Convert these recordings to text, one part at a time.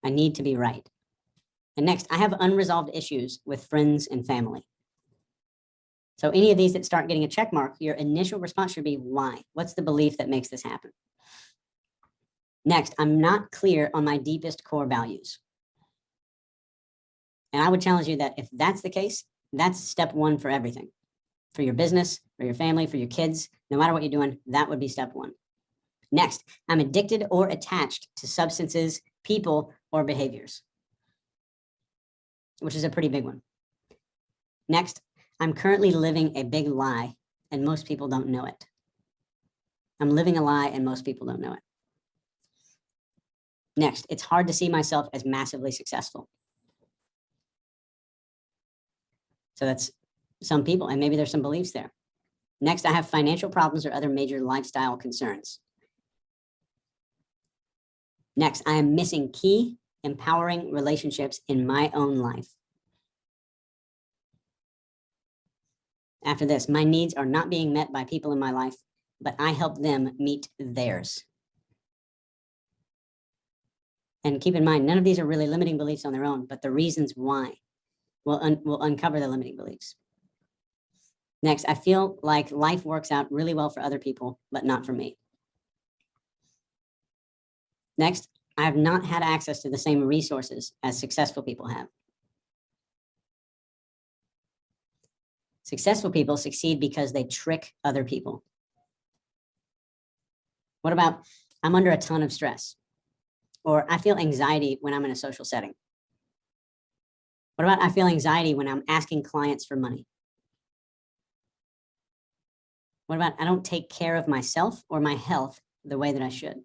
I need to be right. And next, I have unresolved issues with friends and family. So any of these that start getting a check mark, your initial response should be why? What's the belief that makes this happen? Next, I'm not clear on my deepest core values. And I would challenge you that if that's the case, that's step one for everything. For your business, for your family, for your kids, no matter what you're doing, that would be step one. Next, I'm addicted or attached to substances, people, or behaviors, which is a pretty big one. Next, I'm currently living a big lie and most people don't know it. I'm living a lie and most people don't know it. Next, it's hard to see myself as massively successful. So that's some people, and maybe there's some beliefs there. Next, I have financial problems or other major lifestyle concerns. Next, I am missing key, empowering relationships in my own life. After this, my needs are not being met by people in my life, but I help them meet theirs. And keep in mind, none of these are really limiting beliefs on their own, but the reasons why will uncover the limiting beliefs. Next, I feel like life works out really well for other people, but not for me. Next, I have not had access to the same resources as successful people have. Successful people succeed because they trick other people. What about, I'm under a ton of stress, or I feel anxiety when I'm in a social setting? What about, I feel anxiety when I'm asking clients for money? What about, I don't take care of myself or my health the way that I should?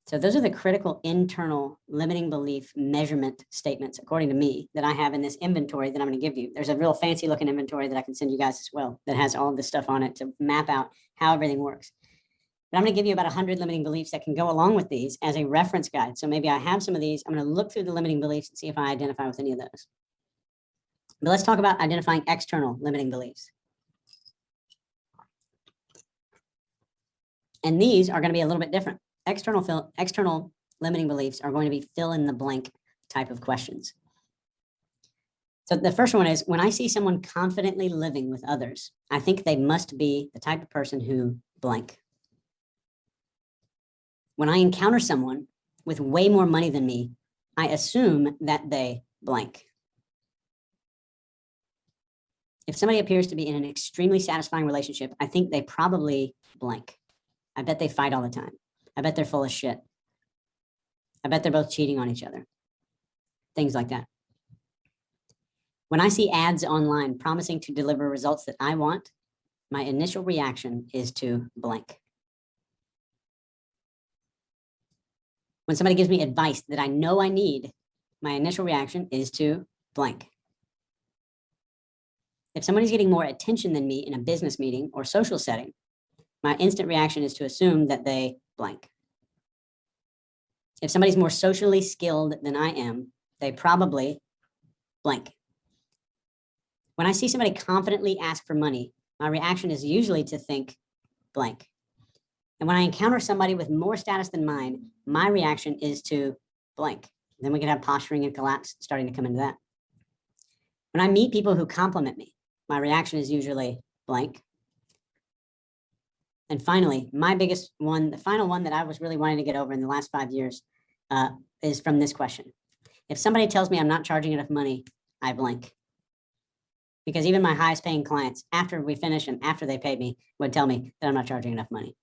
So those are the critical internal limiting belief measurement statements, according to me, that I have in this inventory that I'm going to give you. There's a real fancy looking inventory that I can send you guys as well that has all of this stuff on it to map out how everything works. But I'm going to give you about 100 limiting beliefs that can go along with these as a reference guide. So maybe I have some of these. I'm going to look through the limiting beliefs and see if I identify with any of those. But let's talk about identifying external limiting beliefs. And these are going to be a little bit different. External limiting beliefs are going to be fill in the blank type of questions. So the first one is, when I see someone confidently living with others, I think they must be the type of person who blank. When I encounter someone with way more money than me, I assume that they blank. If somebody appears to be in an extremely satisfying relationship, I think they probably blank. I bet they fight all the time. I bet they're full of shit. I bet they're both cheating on each other. Things like that. When I see ads online promising to deliver results that I want, my initial reaction is to blank. When somebody gives me advice that I know I need, my initial reaction is to blank. If somebody's getting more attention than me in a business meeting or social setting, my instant reaction is to assume that they blank. If somebody's more socially skilled than I am, they probably blank. When I see somebody confidently ask for money, my reaction is usually to think blank. And when I encounter somebody with more status than mine, my reaction is to blank. Then we can have posturing and collapse starting to come into that. When I meet people who compliment me, my reaction is usually blank. And finally, my biggest one, the final one that I was really wanting to get over in the last 5 years is from this question. If somebody tells me I'm not charging enough money, I blank. Because even my highest paying clients, after we finish and after they paid me, would tell me that I'm not charging enough money.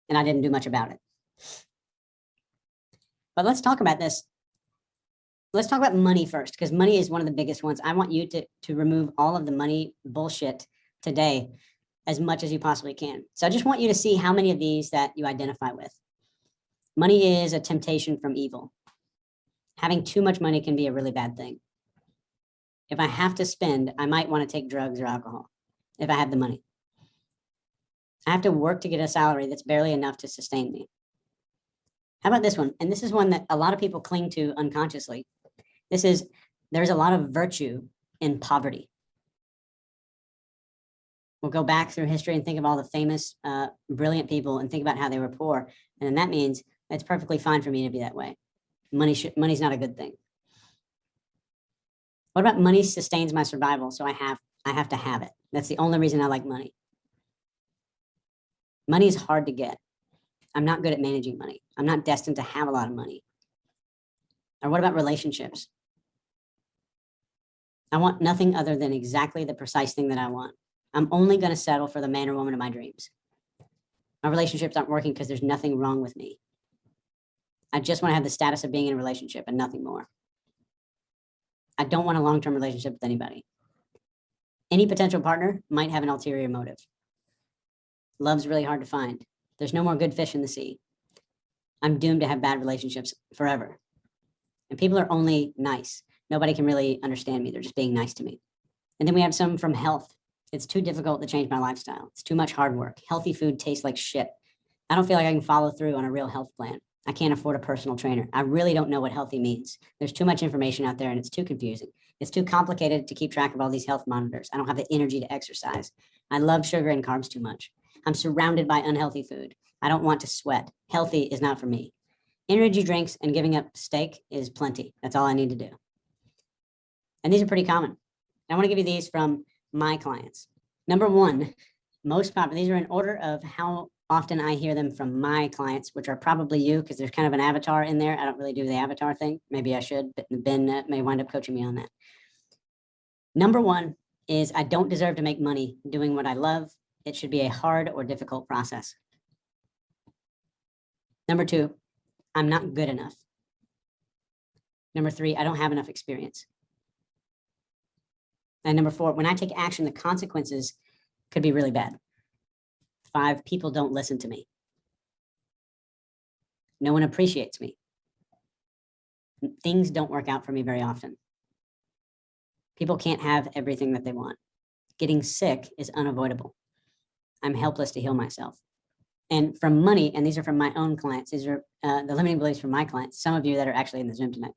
And I didn't do much about it. But let's talk about this. Let's talk about money first, because money is one of the biggest ones. I want you to remove all of the money bullshit today as much as you possibly can. So I just want you to see how many of these that you identify with. Money is a temptation from evil. Having too much money can be a really bad thing. If I have to spend, I might want to take drugs or alcohol if I have the money. I have to work to get a salary that's barely enough to sustain me. How about this one? And this is one that a lot of people cling to unconsciously. There's a lot of virtue in poverty. We'll go back through history and think of all the famous, brilliant people and think about how they were poor. And that means It's perfectly fine for me to be that way. Money's not a good thing. What about money sustains my survival? So I have to have it. That's the only reason I like money. Money is hard to get. I'm not good at managing money. I'm not destined to have a lot of money. Or what about relationships? I want nothing other than exactly the precise thing that I want. I'm only going to settle for the man or woman of my dreams. My relationships aren't working because there's nothing wrong with me. I just want to have the status of being in a relationship and nothing more. I don't want a long-term relationship with anybody. Any potential partner might have an ulterior motive. Love's really hard to find. There's no more good fish in the sea. I'm doomed to have bad relationships forever. And people are only nice. Nobody can really understand me. They're just being nice to me. And then we have some from health. It's too difficult to change my lifestyle. It's too much hard work. Healthy food tastes like shit. I don't feel like I can follow through on a real health plan. I can't afford a personal trainer. I really don't know what healthy means. There's too much information out there and it's too confusing. It's too complicated to keep track of all these health monitors. I don't have the energy to exercise. I love sugar and carbs too much. I'm surrounded by unhealthy food. I don't want to sweat. Healthy is not for me. Energy drinks and giving up steak is plenty. That's all I need to do. And these are pretty common. I want to give you these from my clients. Number one, most popular, these are in order of how often I hear them from my clients, which are probably you, because there's kind of an avatar in there. I don't really do the avatar thing. Maybe I should, but Ben may wind up coaching me on that. Number one is I don't deserve to make money doing what I love. It should be a hard or difficult process. Number two, I'm not good enough. Number three, I don't have enough experience. And number four, when I take action, the consequences could be really bad. 5, people don't listen to me. No one appreciates me. Things don't work out for me very often. People can't have everything that they want. Getting sick is unavoidable. I'm helpless to heal myself. And from money, and these are from my own clients, these are the limiting beliefs from my clients, some of you that are actually in the Zoom tonight.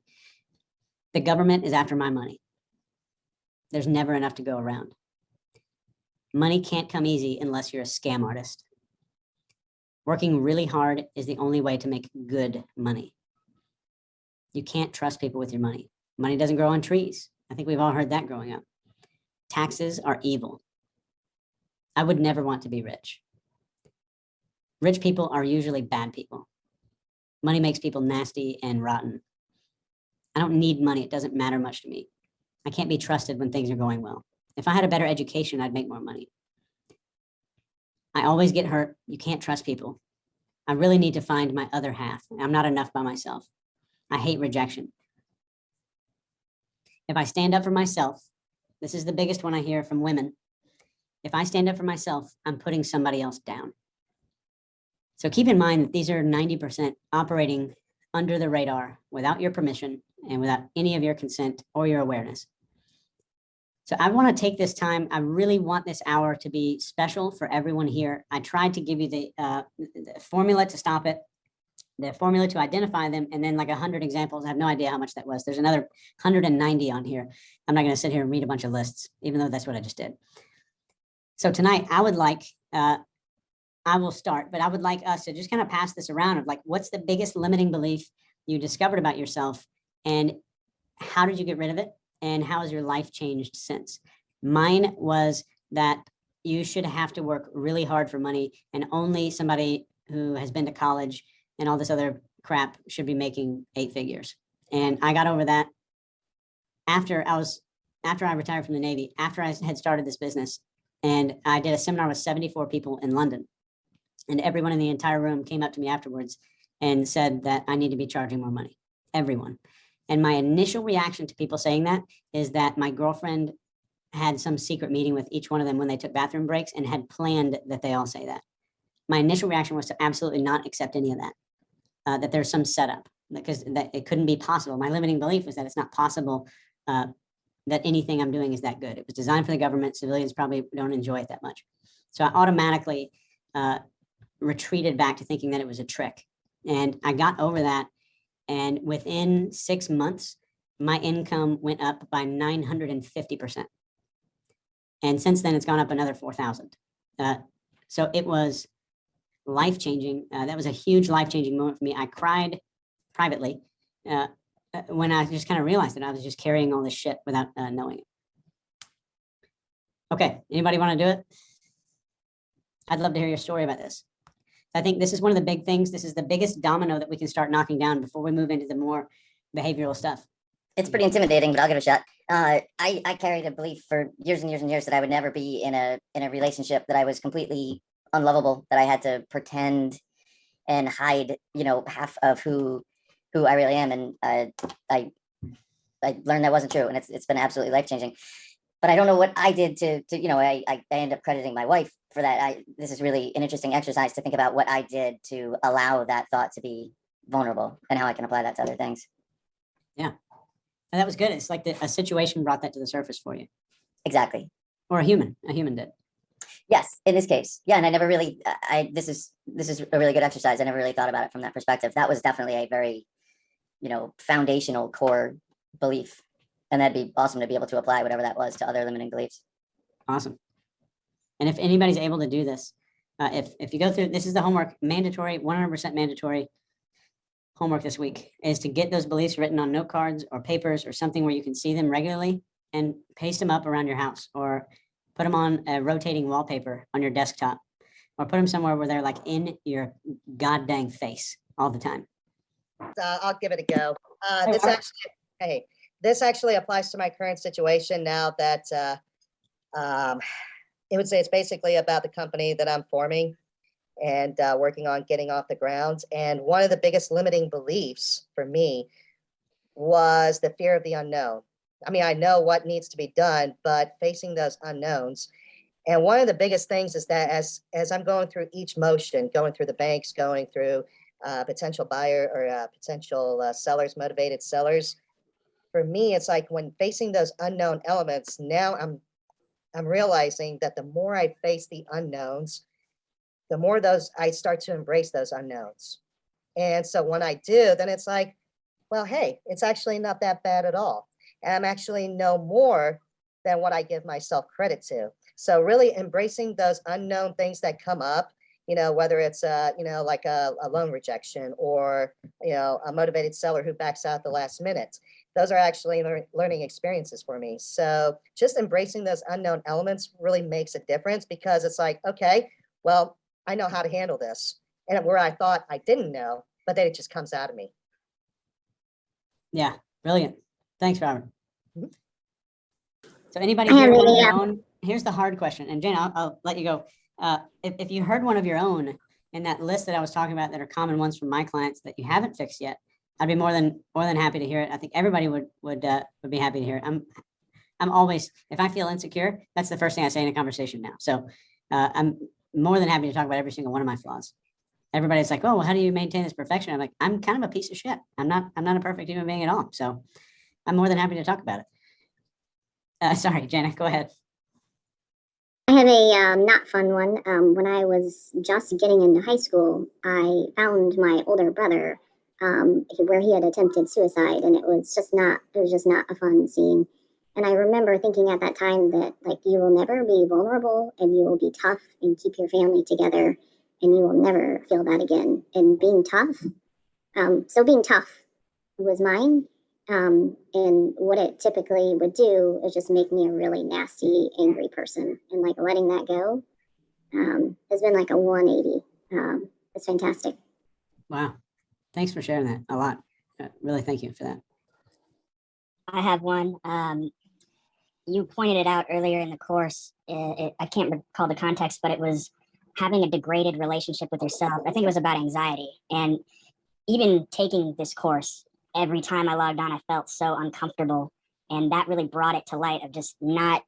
The government is after my money. There's never enough to go around. Money can't come easy unless you're a scam artist. Working really hard is the only way to make good money. You can't trust people with your money. Money doesn't grow on trees. I think we've all heard that growing up. Taxes are evil. I would never want to be rich. Rich people are usually bad people. Money makes people nasty and rotten. I don't need money. It doesn't matter much to me. I can't be trusted when things are going well. If I had a better education, I'd make more money. I always get hurt. You can't trust people. I really need to find my other half. I'm not enough by myself. I hate rejection. If I stand up for myself, this is the biggest one I hear from women. If I stand up for myself, I'm putting somebody else down. So keep in mind that these are 90% operating under the radar without your permission and without any of your consent or your awareness. So I want to take this time. I really want this hour to be special for everyone here. I tried to give you the formula to stop it, the formula to identify them, and then like 100 examples. I have no idea how much that was. There's another 190 on here. I'm not going to sit here and read a bunch of lists, even though that's what I just did. So tonight, I would like, I will start, but I would like us to just kind of pass this around of like, what's the biggest limiting belief you discovered about yourself, and how did you get rid of it? And how has your life changed since? Mine was that you should have to work really hard for money, and only somebody who has been to college and all this other crap should be making 8 figures. And I got over that after I retired from the Navy, after I had started this business. And I did a seminar with 74 people in London. And everyone in the entire room came up to me afterwards and said that I need to be charging more money. Everyone. And my initial reaction to people saying that is that my girlfriend had some secret meeting with each one of them when they took bathroom breaks and had planned that they all say that. My initial reaction was to absolutely not accept any of that, that there's some setup, because that it couldn't be possible. My limiting belief was that it's not possible that anything I'm doing is that good. It was designed for the government. Civilians probably don't enjoy it that much. So I automatically retreated back to thinking that it was a trick. And I got over that. And within 6 months, my income went up by 950%. And since then, it's gone up another 4,000. So it was life-changing. That was a huge life-changing moment for me. I cried privately when I just kind of realized that I was just carrying all this shit without knowing it. Okay, anybody want to do it? I'd love to hear your story about this. I think this is one of the big things. This is the biggest domino that we can start knocking down before we move into the more behavioral stuff. It's pretty intimidating, but I'll give it a shot. I carried a belief for years and years and years that I would never be in a relationship, that I was completely unlovable, that I had to pretend and hide, half of who I really am. And I learned that wasn't true, and it's been absolutely life-changing. But I don't know what I did to I end up crediting my wife for that. This is really an interesting exercise to think about what I did to allow that thought to be vulnerable and how I can apply that to other things. Yeah. And that was good. It's like a situation brought that to the surface for you. Exactly. Or a human did. Yes, in this case. Yeah. And I never really, this is a really good exercise. I never really thought about it from that perspective. That was definitely a very, foundational core belief. And that'd be awesome to be able to apply whatever that was to other limiting beliefs. Awesome. And if anybody's able to do this, if you go through, this is the homework, mandatory, 100% mandatory homework this week, is to get those beliefs written on note cards or papers or something where you can see them regularly, and paste them up around your house, or put them on a rotating wallpaper on your desktop, or put them somewhere where they're like in your goddamn face all the time. I'll give it a go. This actually applies to my current situation now that it would say it's basically about the company that I'm forming and working on getting off the ground. And one of the biggest limiting beliefs for me was the fear of the unknown. I mean, I know what needs to be done, but facing those unknowns. And one of the biggest things is that as I'm going through each motion, going through the banks, going through potential buyer or potential sellers, motivated sellers, for me, it's like when facing those unknown elements, now I'm realizing that the more I face the unknowns, the more I start to embrace those unknowns. And so when I do, then it's like, well, hey, it's actually not that bad at all. And I'm actually know more than what I give myself credit to. So really embracing those unknown things that come up, whether it's like a loan rejection or a motivated seller who backs out at the last minute. Those are actually learning experiences for me. So just embracing those unknown elements really makes a difference, because it's like, okay, well, I know how to handle this. And where I thought I didn't know, but then it just comes out of me. Yeah, brilliant. Thanks, Robert. Mm-hmm. So anybody hear one of your own? Here's the hard question. And Jane, I'll let you go. If you heard one of your own in that list that I was talking about that are common ones from my clients that you haven't fixed yet, I'd be more than happy to hear it. I think everybody would be happy to hear it. I'm always, if I feel insecure, that's the first thing I say in a conversation now. So I'm more than happy to talk about every single one of my flaws. Everybody's like, oh, well, how do you maintain this perfection? I'm like, I'm kind of a piece of shit. I'm not a perfect human being at all. So I'm more than happy to talk about it. Sorry, Janet, go ahead. I have a not fun one. When I was just getting into high school, I found my older brother where he had attempted suicide, and it was just not a fun scene. And I remember thinking at that time that, like, you will never be vulnerable, and you will be tough and keep your family together, and you will never feel that again. And being tough, so being tough was mine. And what it typically would do is just make me a really nasty, angry person. And like letting that go has been like a 180. It's fantastic. Wow. Thanks for sharing that a lot. Really, thank you for that. I have one. You pointed it out earlier in the course. I can't recall the context, but it was having a degraded relationship with yourself. I think it was about anxiety. And even taking this course, every time I logged on, I felt so uncomfortable. And that really brought it to light of just not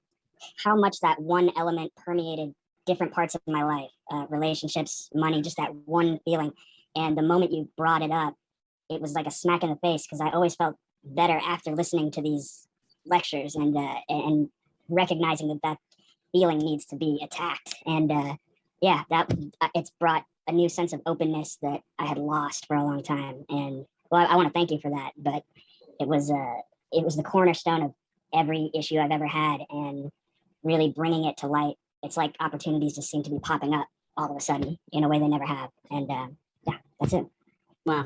how much that one element permeated different parts of my life, relationships, money, just that one feeling. And the moment you brought it up, it was like a smack in the face, because I always felt better after listening to these lectures and recognizing that feeling needs to be attacked. And it's brought a new sense of openness that I had lost for a long time. And well, I want to thank you for that, but it was the cornerstone of every issue I've ever had, and really bringing it to light. It's like opportunities just seem to be popping up all of a sudden in a way they never have. And yeah, that's it. Wow.